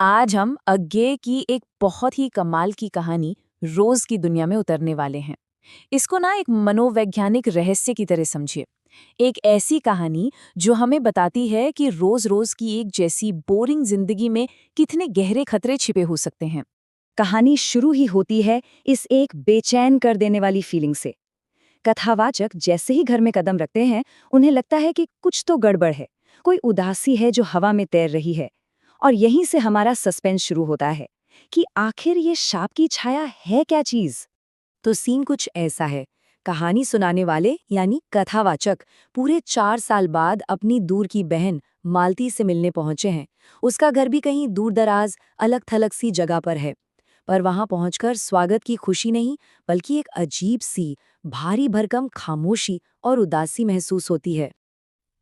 आज हम अज्ञेय की एक बहुत ही कमाल की कहानी रोज की दुनिया में उतरने वाले हैं। इसको ना एक मनोवैज्ञानिक रहस्य की तरह समझिए। एक ऐसी कहानी जो हमें बताती है कि रोज रोज की एक जैसी बोरिंग जिंदगी में कितने गहरे खतरे छिपे हो सकते हैं। कहानी शुरू ही होती है इस एक बेचैन कर देने वाली फीलिंग से। कथावाचक जैसे ही घर में कदम रखते हैं, उन्हें लगता है कि कुछ तो गड़बड़ है, कोई उदासी है जो हवा में तैर रही है। और यहीं से हमारा सस्पेंस शुरू होता है कि आखिर ये शाप की छाया है क्या चीज। तो सीन कुछ ऐसा है। कहानी सुनाने वाले यानी कथावाचक पूरे 4 साल बाद अपनी दूर की बहन मालती से मिलने पहुंचे हैं। उसका घर भी कहीं दूर दराज अलग थलग सी जगह पर है। पर वहां पहुंचकर स्वागत की खुशी नहीं, बल्कि एक अजीब सी भारी भरकम खामोशी और उदासी महसूस होती है।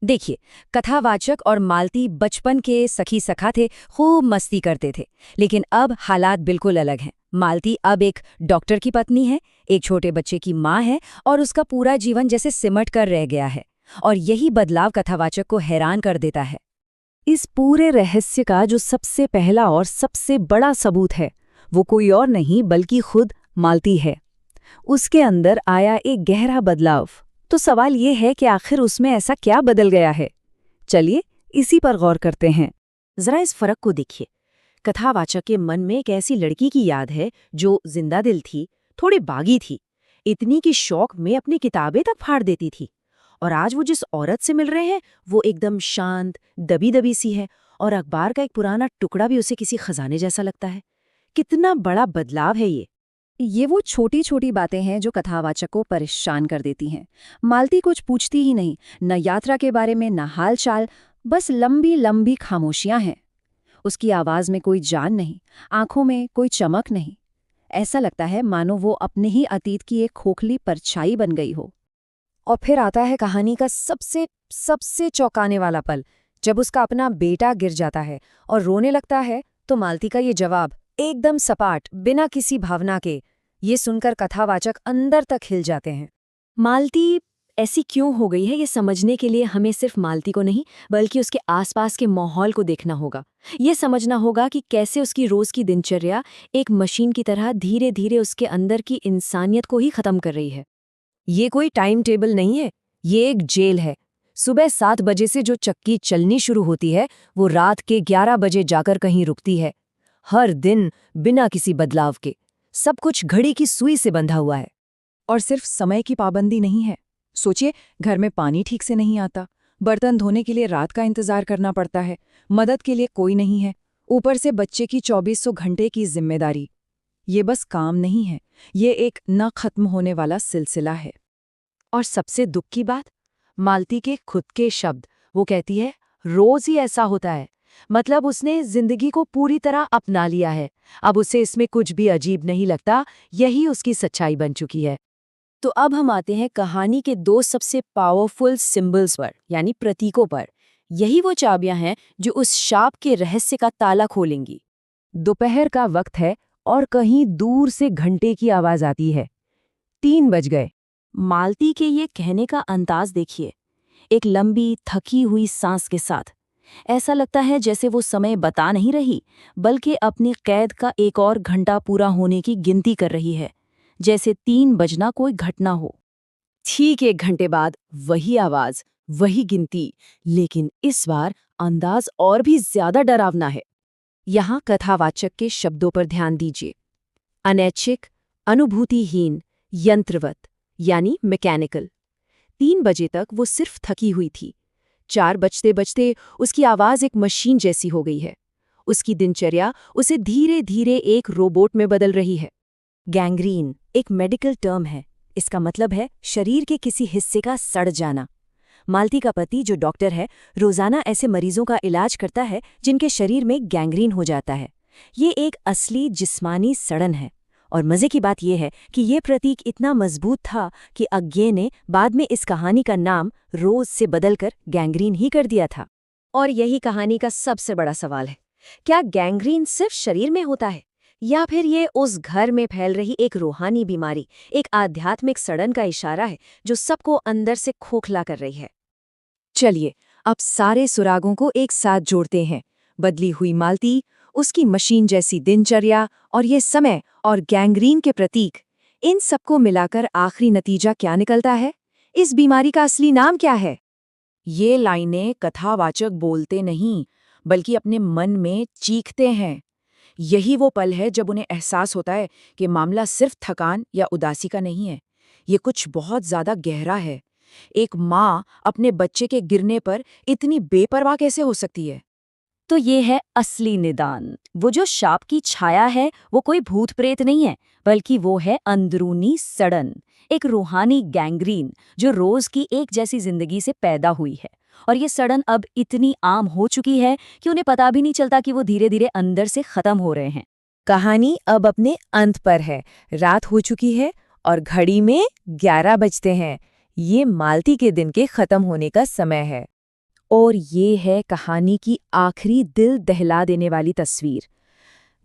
देखिए, कथावाचक और मालती बचपन के सखी सखा थे, खूब मस्ती करते थे। लेकिन अब हालात बिल्कुल अलग हैं। मालती अब एक डॉक्टर की पत्नी है, एक छोटे बच्चे की माँ है और उसका पूरा जीवन जैसे सिमट कर रह गया है। और यही बदलाव कथावाचक को हैरान कर देता है। इस पूरे रहस्य का जो सबसे पहला और सबसे बड़ा सबूत है, वो कोई और नहीं बल्कि खुद मालती है। उसके अंदर आया एक गहरा बदलाव। तो सवाल ये है कि आखिर उसमें ऐसा क्या बदल गया है। चलिए इसी पर गौर करते हैं। जरा इस फर्क को देखिए। कथावाचक के मन में एक ऐसी लड़की की याद है जो जिंदा दिल थी, थोड़ी बागी थी, इतनी कि शौक में अपनी किताबें तक फाड़ देती थी। और आज वो जिस औरत से मिल रहे हैं वो एकदम शांत, दबी दबी सी है, और अखबार का एक पुराना टुकड़ा भी उसे किसी खजाने जैसा लगता है। कितना बड़ा बदलाव है ये वो छोटी छोटी बातें हैं जो कथावाचक को परेशान कर देती हैं। मालती कुछ पूछती ही नहीं, न यात्रा के बारे में, न हाल चाल, बस लंबी लंबी खामोशियां हैं। उसकी आवाज में कोई जान नहीं, आंखों में कोई चमक नहीं। ऐसा लगता है मानो वो अपने ही अतीत की एक खोखली परछाई बन गई हो। और फिर आता है कहानी का सबसे सबसे चौंकाने वाला पल, जब उसका अपना बेटा गिर जाता है और रोने लगता है, तो मालती का ये जवाब एकदम सपाट, बिना किसी भावना के। ये सुनकर कथावाचक अंदर तक हिल जाते हैं। मालती ऐसी क्यों हो गई है, ये समझने के लिए हमें सिर्फ मालती को नहीं, बल्कि उसके आसपास के माहौल को देखना होगा। ये समझना होगा कि कैसे उसकी रोज की दिनचर्या एक मशीन की तरह धीरे धीरे उसके अंदर की इंसानियत को ही खत्म कर रही है। ये कोई टाइम टेबल नहीं है, ये एक जेल है। सुबह 7 बजे से जो चक्की चलनी शुरू होती है, वो रात के 11 बजे जाकर कहीं रुकती है। हर दिन बिना किसी बदलाव के सब कुछ घड़ी की सुई से बंधा हुआ है। और सिर्फ समय की पाबंदी नहीं है। सोचिए, घर में पानी ठीक से नहीं आता, बर्तन धोने के लिए रात का इंतजार करना पड़ता है, मदद के लिए कोई नहीं है, ऊपर से बच्चे की 2400 घंटे की जिम्मेदारी। ये बस काम नहीं है, ये एक न खत्म होने वाला सिलसिला है। और सबसे दुख की बात, मालती के खुद के शब्द। वो कहती है, रोज ही ऐसा होता है। मतलब उसने जिंदगी को पूरी तरह अपना लिया है। अब उसे इसमें कुछ भी अजीब नहीं लगता। यही उसकी सच्चाई बन चुकी है। तो अब हम आते हैं कहानी के 2 सबसे पावरफुल सिंबल्स पर, यानी प्रतीकों पर। यही वो चाबियां हैं जो उस शाप के रहस्य का ताला खोलेंगी। दोपहर का वक्त है और कहीं दूर से घंटे की आवाज आती है। 3 बज गए। मालती के ये कहने का अंदाज देखिए, एक लंबी थकी हुई सांस के साथ। ऐसा लगता है जैसे वो समय बता नहीं रही, बल्कि अपनी कैद का एक और घंटा पूरा होने की गिनती कर रही है, जैसे 3 बजना कोई घटना हो। ठीक 1 घंटे बाद वही आवाज, वही गिनती, लेकिन इस बार अंदाज और भी ज्यादा डरावना है। यहाँ कथावाचक के शब्दों पर ध्यान दीजिए। अनैच्छिक, अनुभूतिहीन, यंत्रवत, यानी मैकेनिकल। 3 बजे तक वो सिर्फ थकी हुई थी। 4 बजते बजते उसकी आवाज एक मशीन जैसी हो गई है। उसकी दिनचर्या उसे धीरे धीरे एक रोबोट में बदल रही है। गैंग्रीन एक मेडिकल टर्म है। इसका मतलब है शरीर के किसी हिस्से का सड़ जाना। मालती का पति जो डॉक्टर है, रोजाना ऐसे मरीजों का इलाज करता है जिनके शरीर में गैंग्रीन हो जाता है। ये एक असली जिस्मानी सड़न है। और मजे की बात यह है कि ये प्रतीक इतना मजबूत था कि अज्ञेय ने बाद में इस कहानी का नाम रोज से बदलकर गैंग्रीन ही कर दिया था। और यही कहानी का सबसे बड़ा सवाल है, क्या गैंग्रीन सिर्फ शरीर में होता है, या फिर ये उस घर में फैल रही एक रूहानी बीमारी, एक आध्यात्मिक सड़न का इशारा है जो सबको अंदर से खोखला कर रही है। चलिए अब सारे सुरागों को एक साथ जोड़ते हैं। बदली हुई मालती, उसकी मशीन जैसी दिनचर्या और ये समय और गैंग्रीन के प्रतीक, इन सबको मिलाकर आखिरी नतीजा क्या निकलता है? इस बीमारी का असली नाम क्या है? ये लाइनें कथावाचक बोलते नहीं, बल्कि अपने मन में चीखते हैं। यही वो पल है जब उन्हें एहसास होता है कि मामला सिर्फ थकान या उदासी का नहीं है, ये कुछ बहुत ज्यादा गहरा है। एक माँ अपने बच्चे के गिरने पर इतनी बेपरवाह कैसे हो सकती है? तो ये है असली निदान। वो जो शाप की छाया है वो कोई भूत प्रेत नहीं है, बल्कि वो है अंदरूनी सड़न, एक रूहानी गैंग्रीन जो रोज की एक जैसी जिंदगी से पैदा हुई है। और ये सड़न अब इतनी आम हो चुकी है कि उन्हें पता भी नहीं चलता कि वो धीरे धीरे अंदर से खत्म हो रहे हैं। कहानी अब अपने अंत पर है। रात हो चुकी है और घड़ी में 11 बजते हैं। ये मालती के दिन के खत्म होने का समय है। और ये है कहानी की आखिरी दिल दहला देने वाली तस्वीर।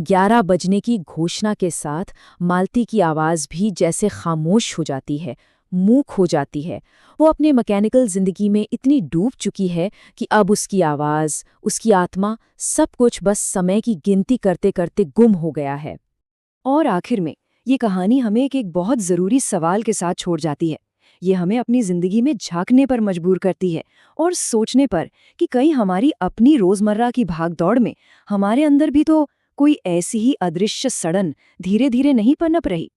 11 बजने की घोषणा के साथ मालती की आवाज़ भी जैसे खामोश हो जाती है, मूक हो जाती है। वो अपने मैकेनिकल जिंदगी में इतनी डूब चुकी है कि अब उसकी आवाज़, उसकी आत्मा, सब कुछ बस समय की गिनती करते करते गुम हो गया है। और आखिर में ये कहानी हमें एक बहुत ज़रूरी सवाल के साथ छोड़ जाती है। ये हमें अपनी ज़िंदगी में झांकने पर मजबूर करती है और सोचने पर कि कहीं हमारी अपनी रोज़मर्रा की भागदौड़ में हमारे अंदर भी तो कोई ऐसी ही अदृश्य सड़न धीरे धीरे नहीं पनप रही।